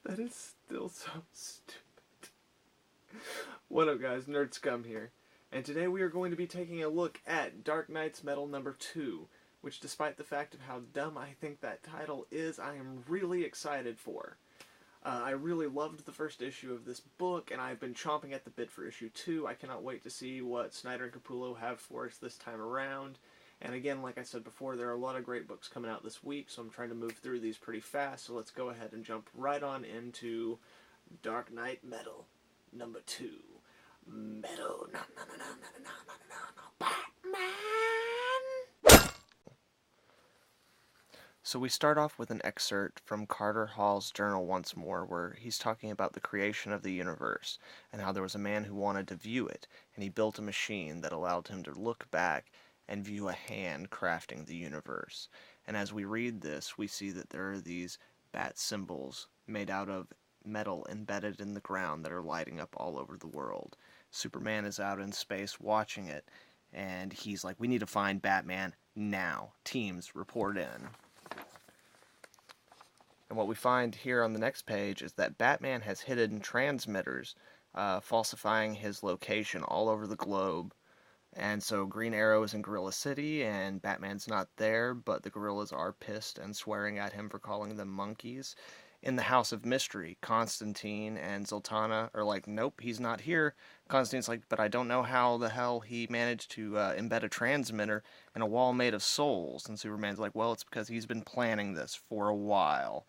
That is still so stupid. What up, guys? Nerd Scum here, and today we are going to be taking a look at Dark Nights Metal number 2, which, despite the fact of how dumb I think that title is, I am really excited for. I really loved the first issue of this book, and I've been chomping at the bit for issue 2. I cannot wait to see what Snyder and Capullo have for us this time around. And again, like I said before, there are a lot of great books coming out this week, so I'm trying to move through these pretty fast, so let's go ahead and jump right on into Dark Knight Metal number 2. Metal, no, Batman! So we start off with an excerpt from Carter Hall's journal once more, where he's talking about the creation of the universe, and how there was a man who wanted to view it, and he built a machine that allowed him to look back and view a hand crafting the universe. And as we read this, we see that there are these bat symbols made out of metal embedded in the ground that are lighting up all over the world. Superman is out in space watching it, and he's like, we need to find Batman now. Teams, report in. And what we find here on the next page is that Batman has hidden transmitters, falsifying his location all over the globe. And so Green Arrow is in Gorilla City, and Batman's not there, but the gorillas are pissed and swearing at him for calling them monkeys. In the House of Mystery, Constantine and Zatanna are like, nope, he's not here. Constantine's like, but I don't know how the hell he managed to embed a transmitter in a wall made of souls. And Superman's like, well, it's because he's been planning this for a while.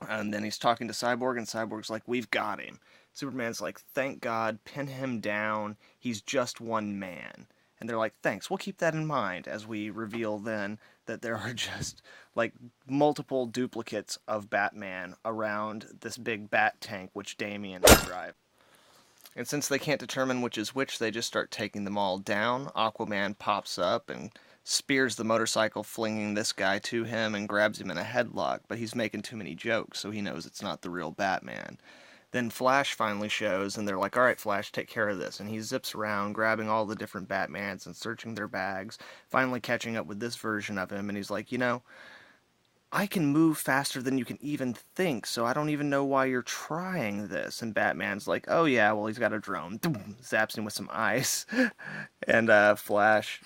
And then he's talking to Cyborg, and Cyborg's like, we've got him. Superman's like, thank God, pin him down, he's just one man. And they're like, thanks, we'll keep that in mind, as we reveal then that there are just, like, multiple duplicates of Batman around this big bat tank which Damian will drive. And since they can't determine which is which, they just start taking them all down. Aquaman pops up and spears the motorcycle, flinging this guy to him and grabs him in a headlock, but he's making too many jokes, so he knows it's not the real Batman. Then Flash finally shows, and they're like, alright, Flash, take care of this. And he zips around, grabbing all the different Batmans and searching their bags, finally catching up with this version of him, and he's like, you know, I can move faster than you can even think, so I don't even know why you're trying this. And Batman's like, oh yeah, well, he's got a drone. Zaps him with some ice. And Flash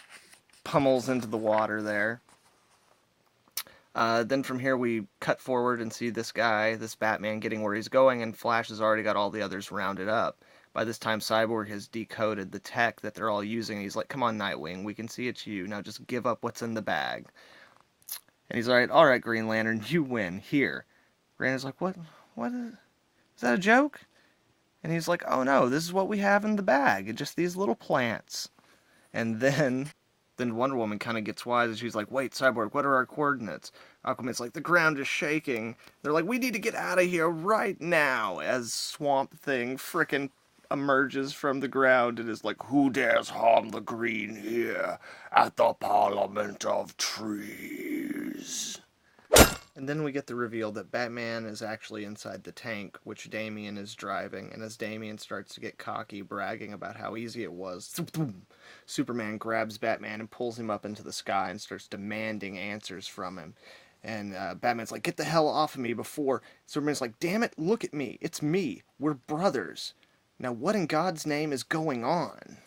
pummels into the water there. Then from here we cut forward and see this guy, this Batman, getting where he's going, and Flash has already got all the others rounded up. By this time, Cyborg has decoded the tech that they're all using, and he's like, come on, Nightwing, we can see it's you, now just give up what's in the bag. And he's like, alright, Green Lantern, you win, here. Green Lantern's like, what is that a joke? And he's like, oh no, this is what we have in the bag, just these little plants. And then Wonder Woman kind of gets wise, and she's like, wait, Cyborg, what are our coordinates? Aquaman's like, the ground is shaking. They're like, we need to get out of here right now, as Swamp Thing frickin' emerges from the ground and is like, who dares harm the green here at the Parliament of Trees? And then we get the reveal that Batman is actually inside the tank, which Damian is driving, and as Damian starts to get cocky, bragging about how easy it was, Superman grabs Batman and pulls him up into the sky and starts demanding answers from him. And Batman's like, get the hell off of me before... Superman's like, damn it, look at me, it's me, we're brothers. Now what in God's name is going on?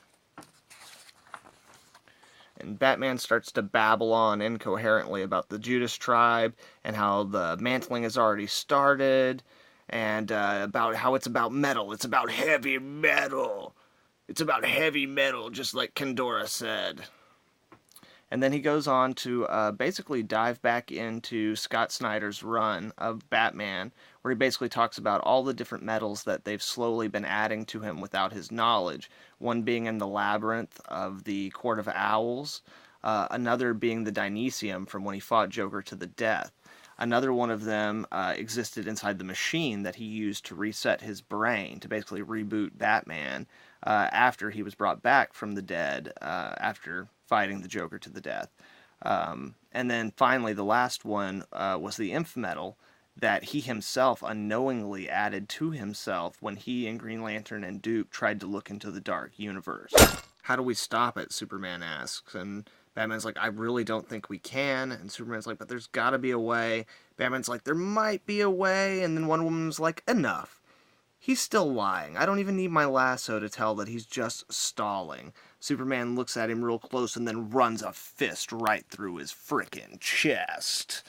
And Batman starts to babble on incoherently about the Judas tribe, and how the mantling has already started, and about how it's about metal. It's about heavy metal. It's about heavy metal, just like Kendora said. And then he goes on to basically dive back into Scott Snyder's run of Batman, where he basically talks about all the different metals that they've slowly been adding to him without his knowledge. One being in the labyrinth of the Court of Owls, another being the Dynesium from when he fought Joker to the death. Another one of them existed inside the machine that he used to reset his brain, to basically reboot Batman after he was brought back from the dead after fighting the Joker to the death. And then finally, the last one was the Inf Metal that he himself unknowingly added to himself when he and Green Lantern and Duke tried to look into the dark universe. How do we stop it? Superman asks, and Batman's like, I really don't think we can. And Superman's like, but there's gotta be a way. Batman's like, there might be a way. And then Wonder Woman's like, enough. He's still lying. I don't even need my lasso to tell that he's just stalling. Superman looks at him real close and then runs a fist right through his frickin' chest.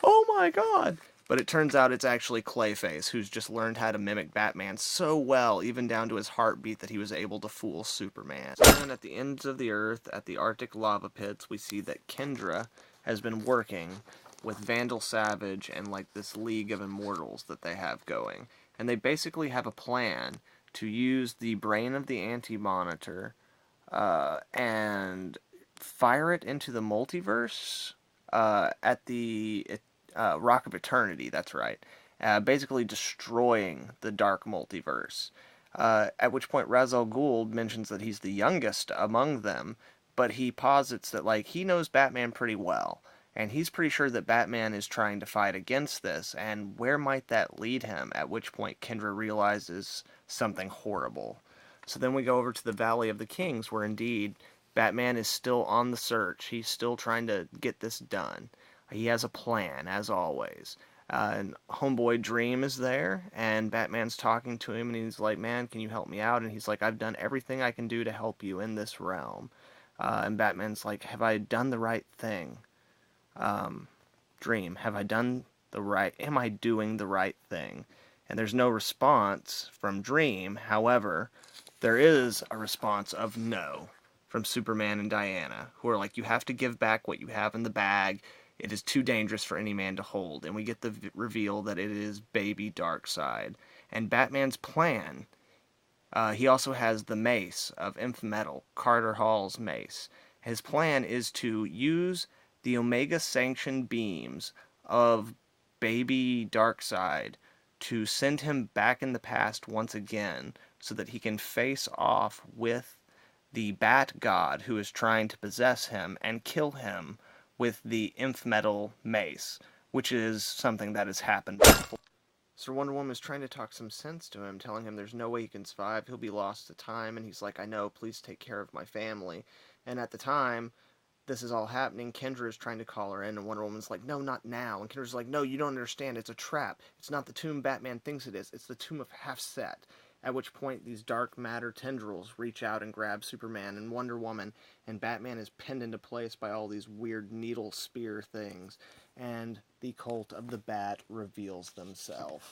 Oh my god! But it turns out it's actually Clayface, who's just learned how to mimic Batman so well, even down to his heartbeat, that he was able to fool Superman. And at the ends of the Earth, at the Arctic lava pits, we see that Kendra has been working with Vandal Savage and like this League of Immortals that they have going. And they basically have a plan to use the brain of the Anti-Monitor and fire it into the multiverse at the Rock of Eternity, that's right. Basically destroying the dark multiverse. At which point Ra's al Ghul mentions that he's the youngest among them, but he posits that like he knows Batman pretty well. And he's pretty sure that Batman is trying to fight against this, and where might that lead him? At which point Kendra realizes something horrible. So then we go over to the Valley of the Kings, where indeed Batman is still on the search. He's still trying to get this done. He has a plan, as always. And Homeboy Dream is there, and Batman's talking to him, and he's like, man, can you help me out? And he's like, I've done everything I can do to help you in this realm. And Batman's like, have I done the right thing? Dream, have I done the right, am I doing the right thing? And there's no response from Dream. However, there is a response of no from Superman and Diana, who are like, you have to give back what you have in the bag. It is too dangerous for any man to hold. And we get the reveal that it is baby Darkseid. And Batman's plan, he also has the mace of Inf-Metal, Carter Hall's mace. His plan is to use the Omega Sanction beams of baby Darkseid to send him back in the past once again so that he can face off with the Bat God who is trying to possess him and kill him with the Inf-Metal mace, which is something that has happened before. So Wonder Woman is trying to talk some sense to him, telling him there's no way he can survive, he'll be lost to time, and he's like, I know, please take care of my family. And at the time this is all happening, Kendra is trying to call her in, and Wonder Woman's like, no, not now. And Kendra's like, no, you don't understand, it's a trap. It's not the tomb Batman thinks it is, it's the tomb of Hafset. At which point, these dark matter tendrils reach out and grab Superman and Wonder Woman, and Batman is pinned into place by all these weird needle spear things, and the cult of the Bat reveals themselves.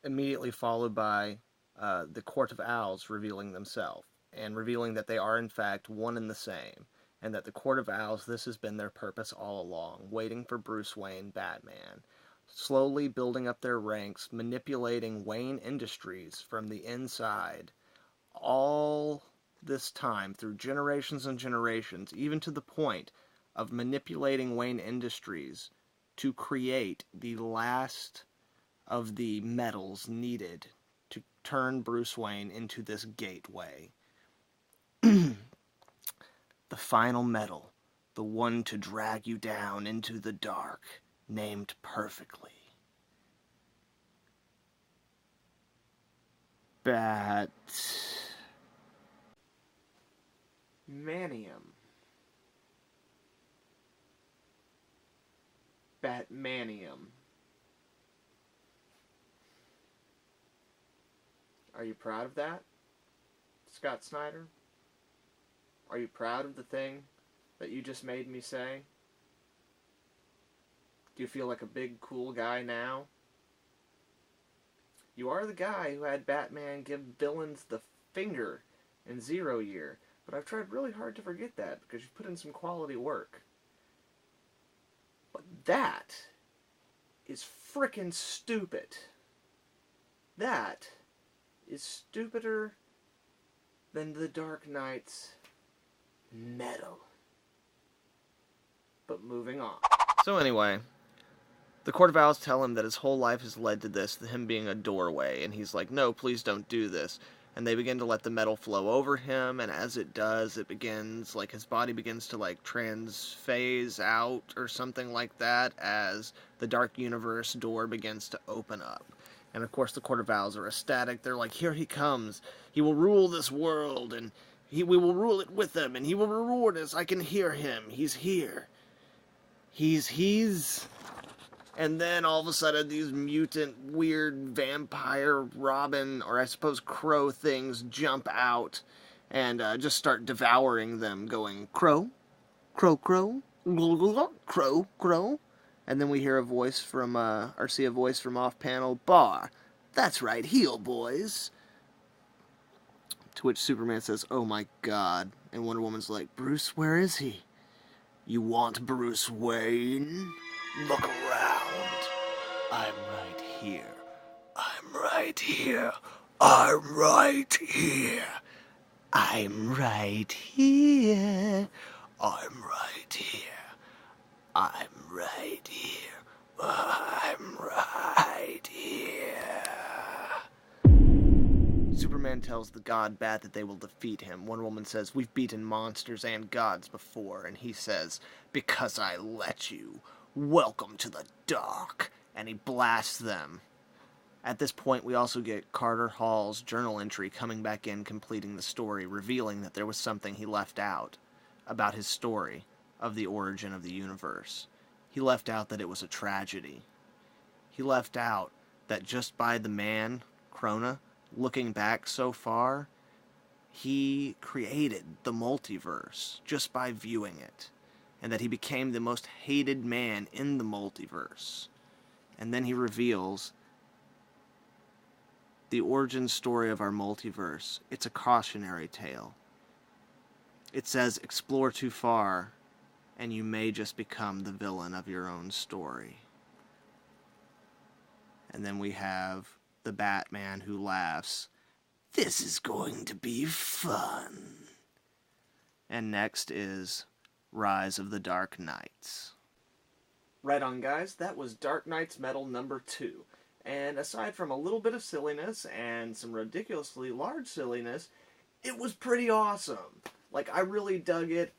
Immediately followed by the Court of Owls revealing themselves, and revealing that they are in fact one and the same, and that the Court of Owls, this has been their purpose all along, waiting for Bruce Wayne, Batman. Slowly building up their ranks, manipulating Wayne Industries from the inside, all this time, through generations and generations, even to the point of manipulating Wayne Industries to create the last of the metals needed to turn Bruce Wayne into this gateway. The final metal, the one to drag you down into the dark, named perfectly. Batmanium. Batmanium. Are you proud of that, Scott Snyder? Are you proud of the thing that you just made me say? Do you feel like a big, cool guy now? You are the guy who had Batman give villains the finger in Zero Year, but I've tried really hard to forget that because you put in some quality work. But that is frickin' stupid. That is stupider than the Dark Knight's metal. But moving on. So anyway, the Court of Owls tell him that his whole life has led to this, him being a doorway, and he's like, no, please don't do this. And they begin to let the metal flow over him, and as it does, it begins, like, his body begins to, like, transphase out or something like that as the Dark Universe door begins to open up. And, of course, the Court of Owls are ecstatic. They're like, here he comes. He will rule this world, and We will rule it with him, and he will reward us. I can hear him. He's here. He's... And then all of a sudden, these mutant, weird vampire robin, or I suppose crow things jump out and just start devouring them, going, crow, crow, crow, crow, crow. And then we hear a voice from, or see a voice from off panel, Bar. That's right, heal, boys. To which Superman says, oh my god. And Wonder Woman's like, Bruce, where is he? You want Bruce Wayne? Look around. I'm right here. I'm right here. I'm right here. I'm right here. I'm right here. I'm right here. I'm right here. Superman tells the god Bat that they will defeat him. Wonder Woman says, we've beaten monsters and gods before. And he says, because I let you. Welcome to the dark. And he blasts them. At this point, we also get Carter Hall's journal entry coming back in, completing the story, revealing that there was something he left out about his story of the origin of the universe. He left out that it was a tragedy. He left out that just by the man, Krona, looking back so far, he created the multiverse just by viewing it, and that he became the most hated man in the multiverse. And then he reveals the origin story of our multiverse. It's a cautionary tale. It says, explore too far, and you may just become the villain of your own story. And then we have the Batman who laughs, this is going to be fun. And next is Rise of the Dark Knights. Right on, guys, that was Dark Knight's Metal number 2. And aside from a little bit of silliness and some ridiculously large silliness, it was pretty awesome. Like, I really dug it.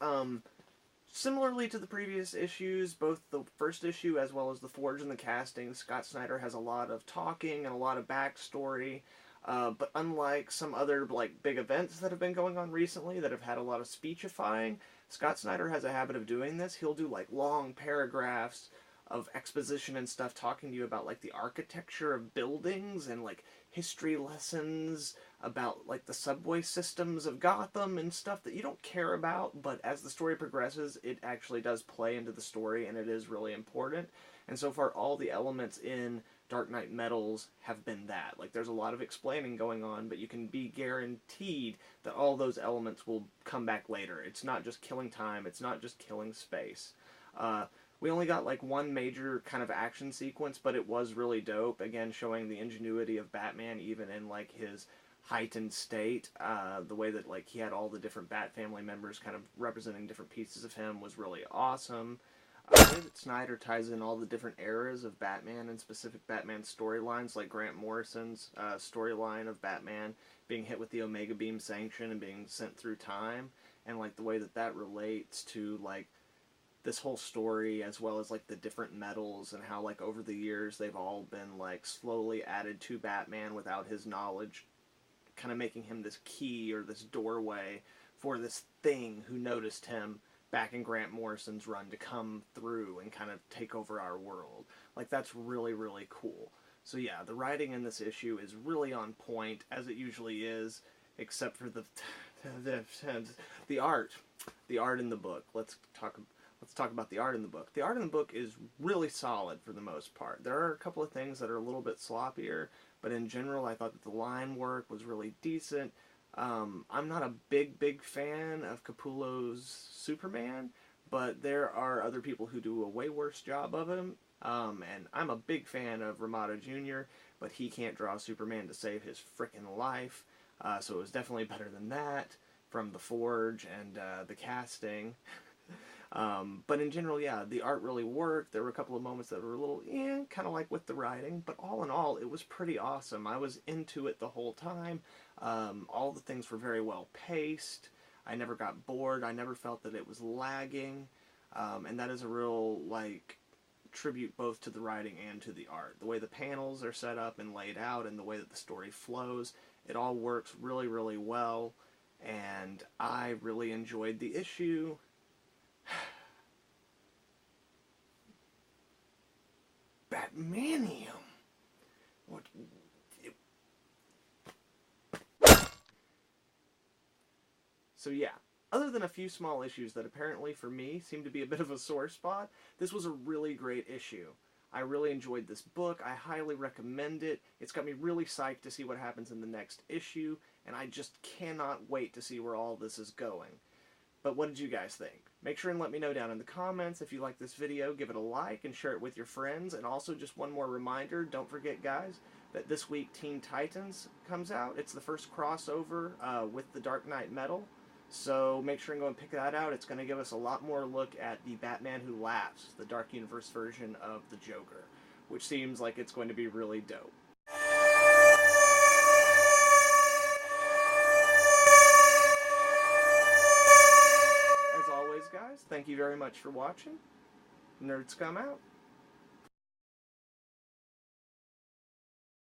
Similarly to the previous issues, both the first issue as well as the Forge and the casting, Scott Snyder has a lot of talking and a lot of backstory. But unlike some other like big events that have been going on recently that have had a lot of speechifying, Scott Snyder has a habit of doing this. He'll do like long paragraphs of exposition and stuff talking to you about like the architecture of buildings and like history lessons about like the subway systems of Gotham and stuff that you don't care about, but as the story progresses it actually does play into the story and it is really important. And so far all the elements in Dark Knight Metals have been that. Like there's a lot of explaining going on, but you can be guaranteed that all those elements will come back later. It's not just killing time, it's not just killing space. We only got like one major kind of action sequence, but it was really dope. Again, showing the ingenuity of Batman even in like his heightened state. The way that like he had all the different Bat family members kind of representing different pieces of him was really awesome. The way that Snyder ties in all the different eras of Batman and specific Batman storylines, like Grant Morrison's storyline of Batman being hit with the Omega Beam sanction and being sent through time, and like the way that that relates to like this whole story, as well as like the different metals and how like over the years they've all been like slowly added to Batman without his knowledge, kind of making him this key or this doorway for this thing who noticed him back in Grant Morrison's run to come through and kind of take over our world. Like that's really, really cool. So yeah, the writing in this issue is really on point, as it usually is, except for the art. The art in the book. Let's talk about the art in the book. The art in the book is really solid for the most part. There are a couple of things that are a little bit sloppier, but in general I thought that the line work was really decent. I'm not a big fan of Capullo's Superman, but there are other people who do a way worse job of him. And I'm a big fan of Ramada Jr., but he can't draw Superman to save his frickin' life. So it was definitely better than that from the Forge and the casting. But in general, yeah, the art really worked. There were a couple of moments that were a little, kind of like with the writing, but all in all, it was pretty awesome. I was into it the whole time. All the things were very well paced. I never got bored. I never felt that it was lagging. And that is a real, like, tribute both to the writing and to the art. The way the panels are set up and laid out and the way that the story flows, it all works really, really well. and I really enjoyed the issue. Batmanium. What? So yeah, other than a few small issues that apparently for me seem to be a bit of a sore spot, this was a really great issue. I really enjoyed this book. I highly recommend it. It's got me really psyched to see what happens in the next issue, and I just cannot wait to see where all this is going. But what did you guys think? Make sure and let me know down in the comments. If you like this video, give it a like and share it with your friends. And also, just one more reminder, don't forget, guys, that this week Teen Titans comes out. It's the first crossover with the Dark Knight Metal. So make sure and go and pick that out. It's going to give us a lot more look at the Batman Who Laughs, the Dark Universe version of the Joker, which seems like it's going to be really dope. As always, guys, thank you very much for watching. Nerds come out.